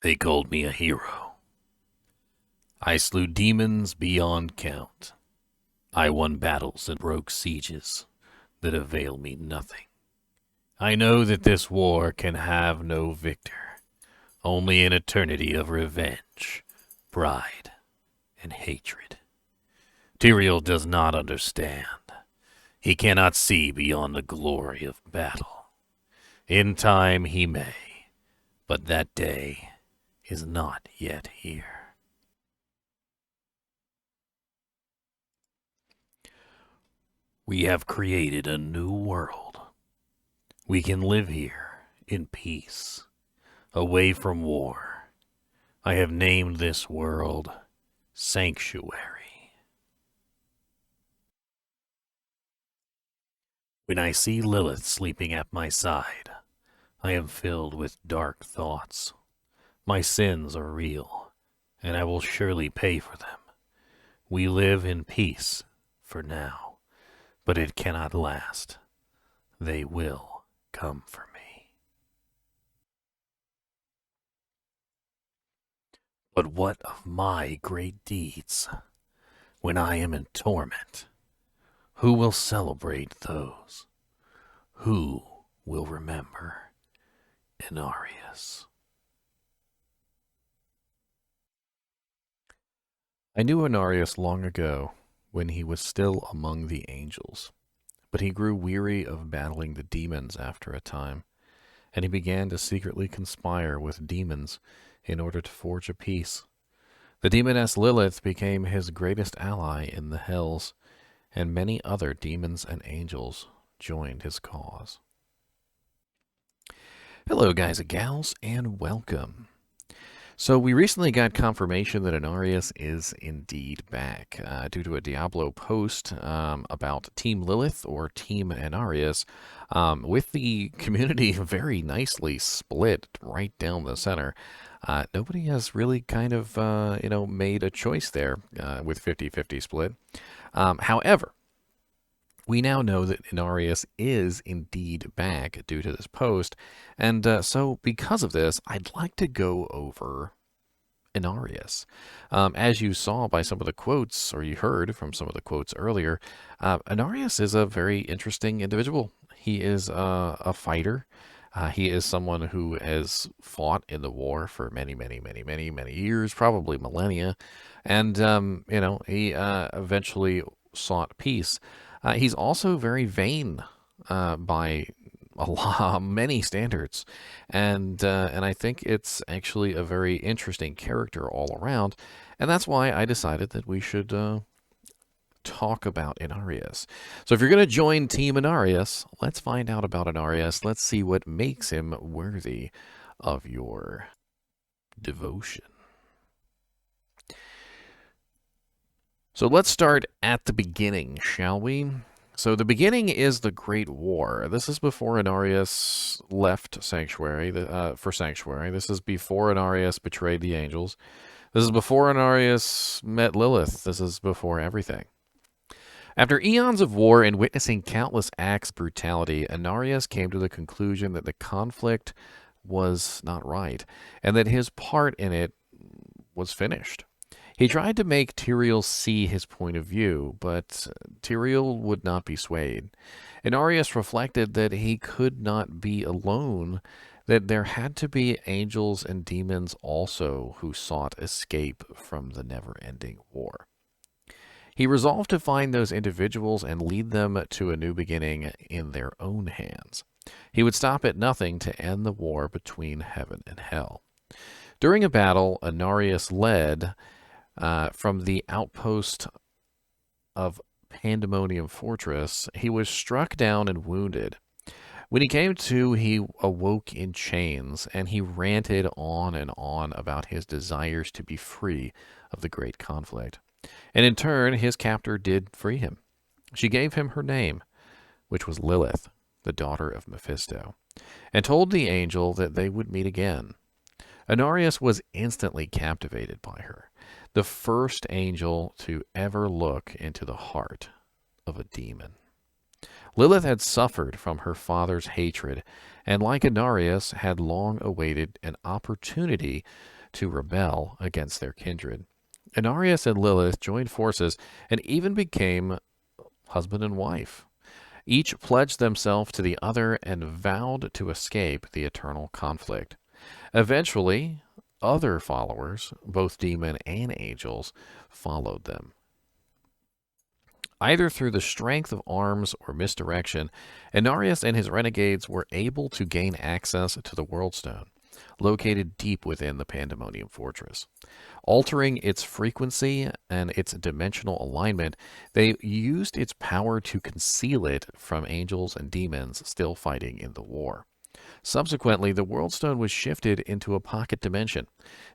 They called me a hero. I slew demons beyond count. I won battles and broke sieges that avail me nothing. I know that this war can have no victor, only an eternity of revenge, pride, and hatred. Tyrael does not understand. He cannot see beyond the glory of battle. In time he may, but that day is not yet here. We have created a new world. We can live here in peace, away from war. I have named this world Sanctuary. When I see Lilith sleeping at my side, I am filled with dark thoughts. My sins are real, and I will surely pay for them. We live in peace for now, but it cannot last. They will come for me. But what of my great deeds? When I am in torment, who will celebrate those? Who will remember Inarius? I knew Inarius long ago, when he was still among the angels, but he grew weary of battling the demons after a time, and he began to secretly conspire with demons in order to forge a peace. The demoness Lilith became his greatest ally in the hells, and many other demons and angels joined his cause. Hello guys and gals, and welcome. So we recently got confirmation that Inarius is indeed back due to a Diablo post about Team Lilith or Team Inarius, with the community very nicely split right down the center. Nobody has really kind of made a choice there with 50-50 split. However, we now know that Inarius is indeed back due to this post, and so because of this, I'd like to go over Inarius. As you saw by some of the quotes, or you heard from some of the quotes earlier, Inarius is a very interesting individual. He is a fighter. He is someone who has fought in the war for many, many, many, many, many years, probably millennia, and he eventually sought peace. He's also very vain by many standards, and I think it's actually a very interesting character all around, and that's why I decided that we should talk about Inarius. So if you're going to join Team Inarius, let's find out about Inarius. Let's see what makes him worthy of your devotion. So let's start at the beginning, shall we? So the beginning is the Great War. This is before Inarius left Sanctuary for Sanctuary. This is before Inarius betrayed the angels. This is before Inarius met Lilith. This is before everything. After eons of war and witnessing countless acts of brutality, Inarius came to the conclusion that the conflict was not right, and that his part in it was finished. He tried to make Tyrael see his point of view, but Tyrael would not be swayed. Inarius reflected that he could not be alone, that there had to be angels and demons also who sought escape from the never-ending war. He resolved to find those individuals and lead them to a new beginning in their own hands. He would stop at nothing to end the war between heaven and hell. During a battle, Inarius led from the outpost of Pandemonium Fortress. He was struck down and wounded. When he came to, he awoke in chains, and he ranted on and on about his desires to be free of the great conflict. And in turn, his captor did free him. She gave him her name, which was Lilith, the daughter of Mephisto, and told the angel that they would meet again. Inarius was instantly captivated by her, the first angel to ever look into the heart of a demon. Lilith had suffered from her father's hatred, and like Inarius, had long awaited an opportunity to rebel against their kindred. Inarius and Lilith joined forces and even became husband and wife. Each pledged themselves to the other and vowed to escape the eternal conflict. Eventually, other followers, both demon and angels, followed them. Either through the strength of arms or misdirection, Inarius and his renegades were able to gain access to the Worldstone, located deep within the Pandemonium Fortress. Altering its frequency and its dimensional alignment, they used its power to conceal it from angels and demons still fighting in the war. Subsequently, the Worldstone was shifted into a pocket dimension.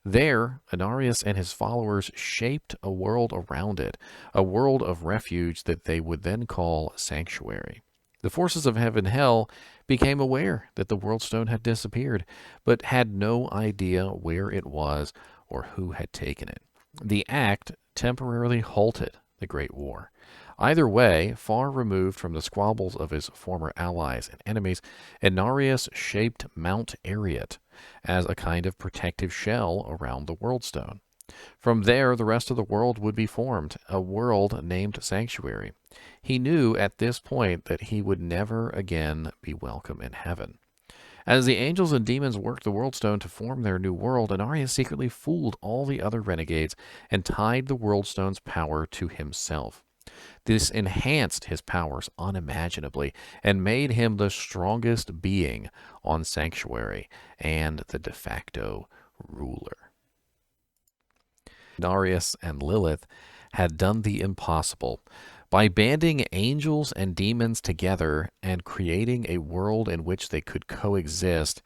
There, Inarius and his followers shaped a world around it, a world of refuge that they would then call Sanctuary. The forces of heaven and hell became aware that the Worldstone had disappeared, but had no idea where it was or who had taken it. The act temporarily halted the Great War. Either way, far removed from the squabbles of his former allies and enemies, Inarius shaped Mount Arreat as a kind of protective shell around the Worldstone. From there, the rest of the world would be formed, a world named Sanctuary. He knew at this point that he would never again be welcome in heaven. As the angels and demons worked the Worldstone to form their new world, Inarius secretly fooled all the other renegades and tied the Worldstone's power to himself. This enhanced his powers unimaginably and made him the strongest being on Sanctuary and the de facto ruler. Inarius and Lilith had done the impossible by banding angels and demons together and creating a world in which they could coexist.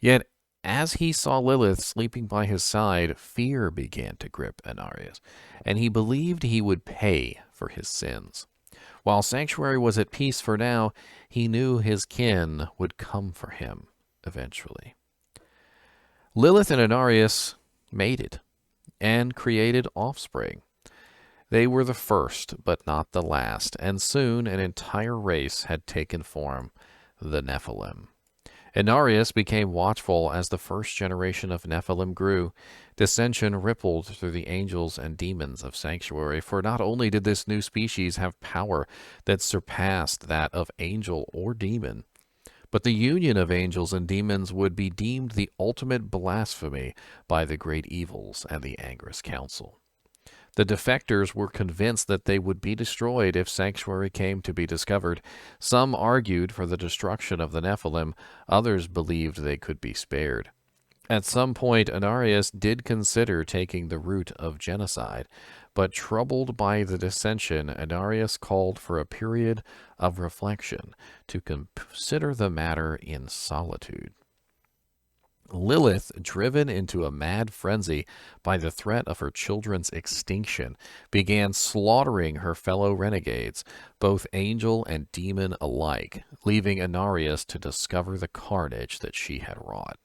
Yet, as he saw Lilith sleeping by his side, fear began to grip Inarius, and he believed he would pay for his sins. While Sanctuary was at peace for now, he knew his kin would come for him eventually. Lilith and Inarius mated and created offspring. They were the first, but not the last, and soon an entire race had taken form, the Nephilim. Inarius became watchful as the first generation of Nephilim grew. Dissension rippled through the angels and demons of Sanctuary, for not only did this new species have power that surpassed that of angel or demon, but the union of angels and demons would be deemed the ultimate blasphemy by the great evils and the Angrous Council. The defectors were convinced that they would be destroyed if Sanctuary came to be discovered. Some argued for the destruction of the Nephilim, others believed they could be spared. At some point, Inarius did consider taking the route of genocide, but troubled by the dissension, Inarius called for a period of reflection to consider the matter in solitude. Lilith, driven into a mad frenzy by the threat of her children's extinction, began slaughtering her fellow renegades, both angel and demon alike, leaving Inarius to discover the carnage that she had wrought.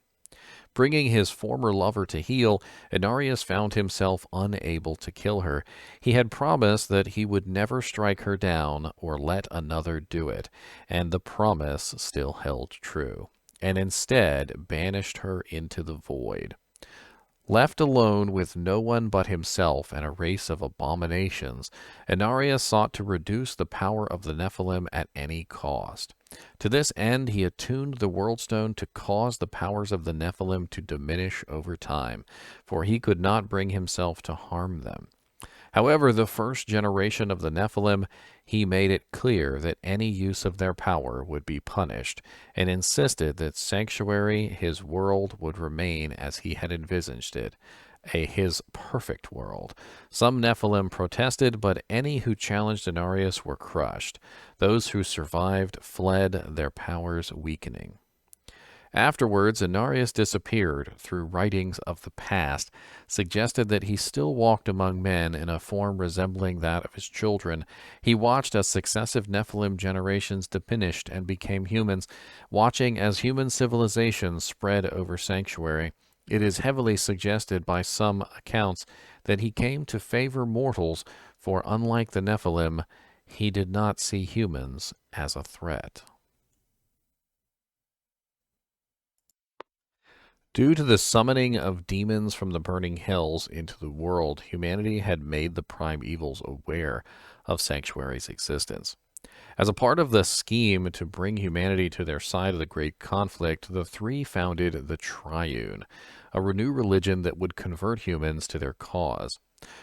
Bringing his former lover to heel, Inarius found himself unable to kill her. He had promised that he would never strike her down or let another do it, and the promise still held true, and instead banished her into the void. Left alone with no one but himself and a race of abominations, Inarius sought to reduce the power of the Nephilim at any cost. To this end, he attuned the Worldstone to cause the powers of the Nephilim to diminish over time, for he could not bring himself to harm them. However, the first generation of the Nephilim, he made it clear that any use of their power would be punished, and insisted that Sanctuary, his world, would remain as he had envisaged it, his perfect world. Some Nephilim protested, but any who challenged Inarius were crushed. Those who survived fled, their powers weakening. Afterwards, Inarius disappeared through writings of the past, suggested that he still walked among men in a form resembling that of his children. He watched as successive Nephilim generations diminished and became humans, watching as human civilization spread over Sanctuary. It is heavily suggested by some accounts that he came to favor mortals, for unlike the Nephilim, he did not see humans as a threat. Due to the summoning of demons from the burning hells into the world, humanity had made the prime evils aware of Sanctuary's existence. As a part of the scheme to bring humanity to their side of the great conflict, the three founded the Triune, a renewed religion that would convert humans to their cause.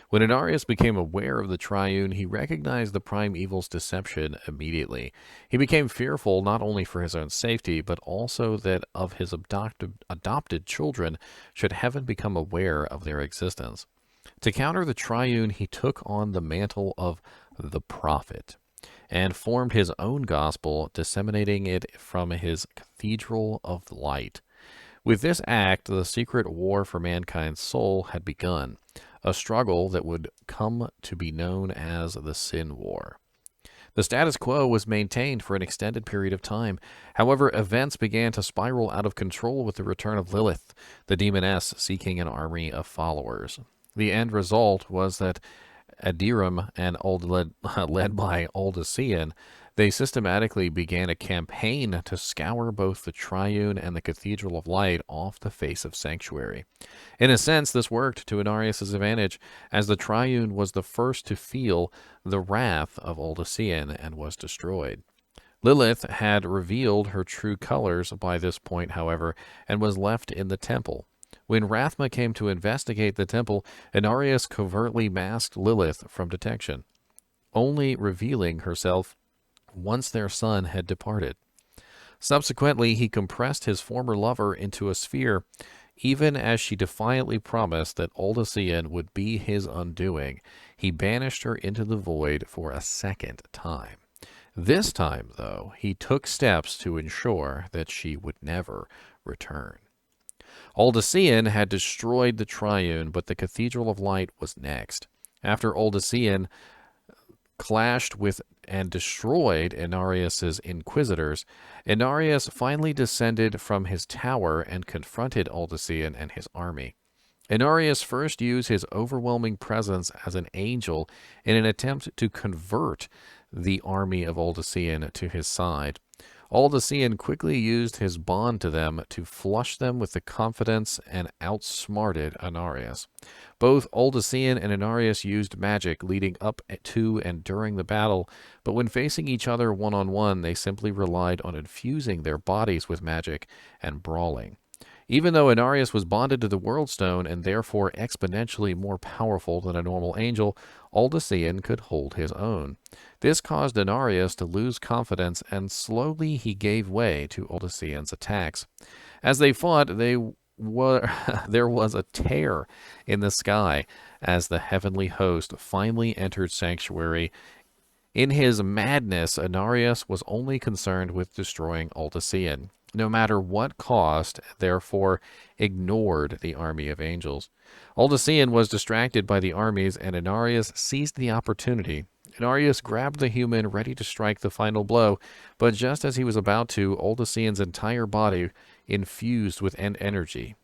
When Inarius became aware of the Triune, he recognized the prime evil's deception immediately. He became fearful not only for his own safety, but also that of his adopted children should heaven become aware of their existence. To counter the Triune, he took on the mantle of the prophet and formed his own gospel, disseminating it from his cathedral of light. With this act, the secret war for mankind's soul had begun, a struggle that would come to be known as the Sin War. The status quo was maintained for an extended period of time. However, events began to spiral out of control with the return of Lilith, the demoness seeking an army of followers. The end result was that Adiram and led by Aldesean, they systematically began a campaign to scour both the Triune and the Cathedral of Light off the face of Sanctuary. In a sense, this worked to Inarius' advantage, as the Triune was the first to feel the wrath of Aldesean and was destroyed. Lilith had revealed her true colors by this point, however, and was left in the temple. When Rathma came to investigate the temple, Inarius covertly masked Lilith from detection, only revealing herself once their son had departed. Subsequently, he compressed his former lover into a sphere, even as she defiantly promised that Aldesean would be his undoing. He banished her into the void for a second time. This time, though, he took steps to ensure that she would never return. Aldesean had destroyed the Triune, but the Cathedral of Light was next. After Aldesean clashed with and destroyed Inarius' inquisitors, Inarius finally descended from his tower and confronted Aldesean and his army. Inarius first used his overwhelming presence as an angel in an attempt to convert the army of Aldesean to his side. Aldesean quickly used his bond to them to flush them with the confidence and outsmarted Inarius. Both Aldesean and Inarius used magic leading up to and during the battle, but when facing each other one-on-one, they simply relied on infusing their bodies with magic and brawling. Even though Inarius was bonded to the World Stone and therefore exponentially more powerful than a normal angel, Aldesean could hold his own. This caused Inarius to lose confidence, and slowly he gave way to Aldesean's attacks. As they fought, there was a tear in the sky as the heavenly host finally entered Sanctuary. In his madness, Inarius was only concerned with destroying Aldesean, no matter what cost, therefore ignored the army of angels. Aldesean was distracted by the armies, and Inarius seized the opportunity. Inarius grabbed the human, ready to strike the final blow, but just as he was about to, Aldesean's entire body infused with energy.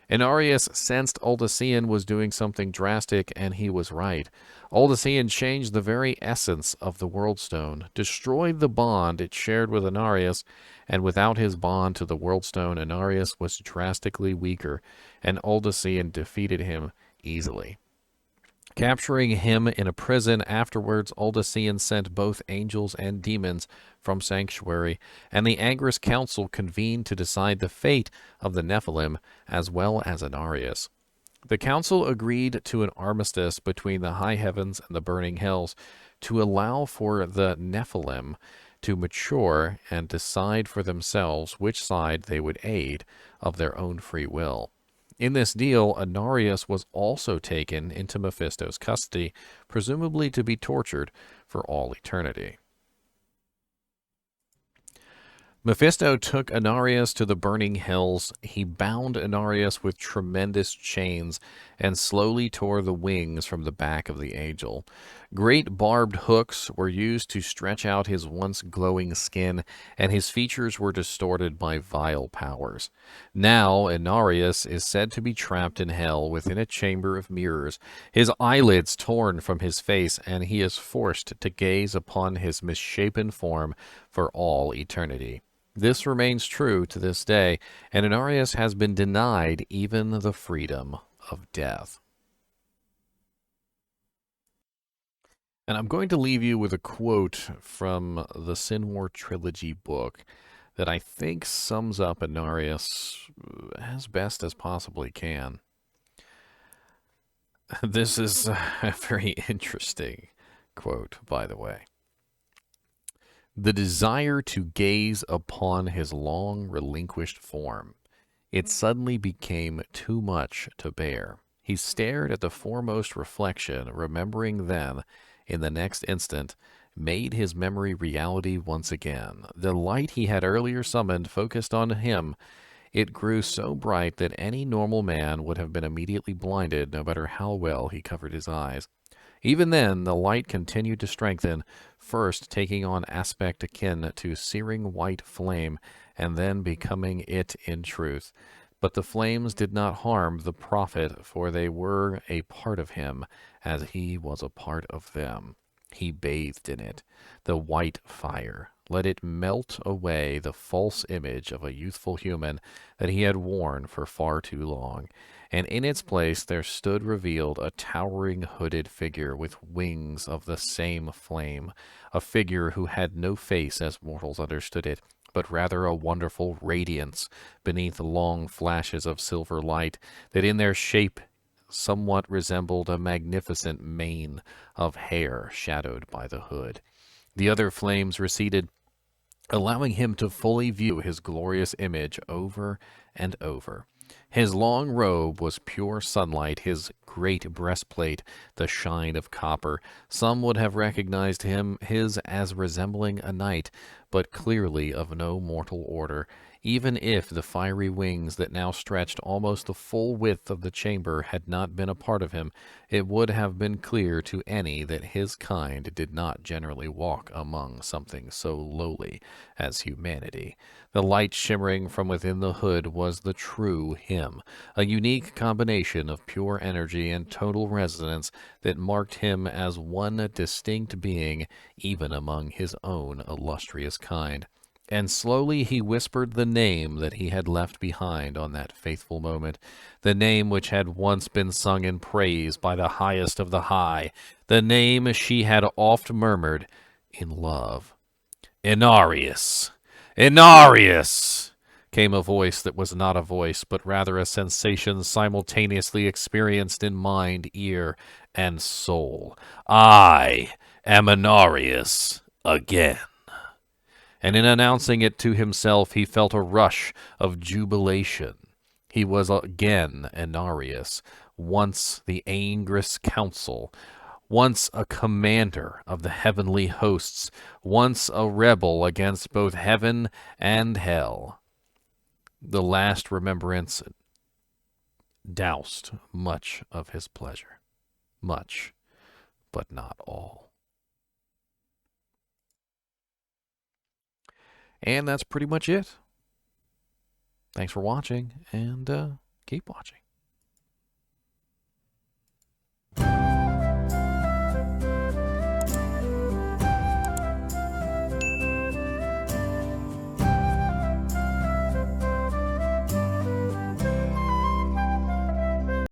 Inarius sensed Aldesean was doing something drastic, and he was right. Aldesean changed the very essence of the World Stone, destroyed the bond it shared with Inarius, and without his bond to the World Stone, Inarius was drastically weaker, and Aldesean defeated him easily. Capturing him in a prison afterwards, Aldesean sent both angels and demons from Sanctuary, and the Angrus Council convened to decide the fate of the Nephilim as well as Inarius. The council agreed to an armistice between the high heavens and the burning hells to allow for the Nephilim to mature and decide for themselves which side they would aid of their own free will. In this deal, Inarius was also taken into Mephisto's custody, presumably to be tortured for all eternity. Mephisto took Inarius to the burning hills. He bound Inarius with tremendous chains and slowly tore the wings from the back of the angel. Great barbed hooks were used to stretch out his once glowing skin, and his features were distorted by vile powers. Now, Inarius is said to be trapped in hell within a chamber of mirrors, his eyelids torn from his face, and he is forced to gaze upon his misshapen form for all eternity. This remains true to this day, and Inarius has been denied even the freedom of death. And I'm going to leave you with a quote from the Sin War Trilogy book that I think sums up Inarius as best as possibly can. This is a very interesting quote, by the way. The desire to gaze upon his long relinquished form. It suddenly became too much to bear. He stared at the foremost reflection, remembering then, in the next instant, made his memory reality once again. The light he had earlier summoned focused on him. It grew so bright that any normal man would have been immediately blinded, no matter how well he covered his eyes. Even then, the light continued to strengthen, first taking on aspect akin to searing white flame, and then becoming it in truth. But the flames did not harm the prophet, for they were a part of him, as he was a part of them. He bathed in it, the white fire. Let it melt away the false image of a youthful human that he had worn for far too long, and in its place there stood revealed a towering hooded figure with wings of the same flame, a figure who had no face as mortals understood it, but rather a wonderful radiance beneath long flashes of silver light that in their shape somewhat resembled a magnificent mane of hair shadowed by the hood. The other flames receded, allowing him to fully view his glorious image over and over. His long robe was pure sunlight, his great breastplate the shine of copper. Some would have recognized his as resembling a knight, but clearly of no mortal order. Even if the fiery wings that now stretched almost the full width of the chamber had not been a part of him, it would have been clear to any that his kind did not generally walk among something so lowly as humanity. The light shimmering from within the hood was the true him, a unique combination of pure energy and total resonance that marked him as one distinct being even among his own illustrious kind. And slowly he whispered the name that he had left behind on that faithful moment, the name which had once been sung in praise by the highest of the high, the name she had oft murmured in love. Inarius! Inarius! Came a voice that was not a voice, but rather a sensation simultaneously experienced in mind, ear, and soul. I am Inarius again. And in announcing it to himself, he felt a rush of jubilation. He was again Inarius, once the Aengrus Council, once a commander of the heavenly hosts, once a rebel against both heaven and hell. The last remembrance doused much of his pleasure. Much, but not all. And that's pretty much it. Thanks for watching, and keep watching.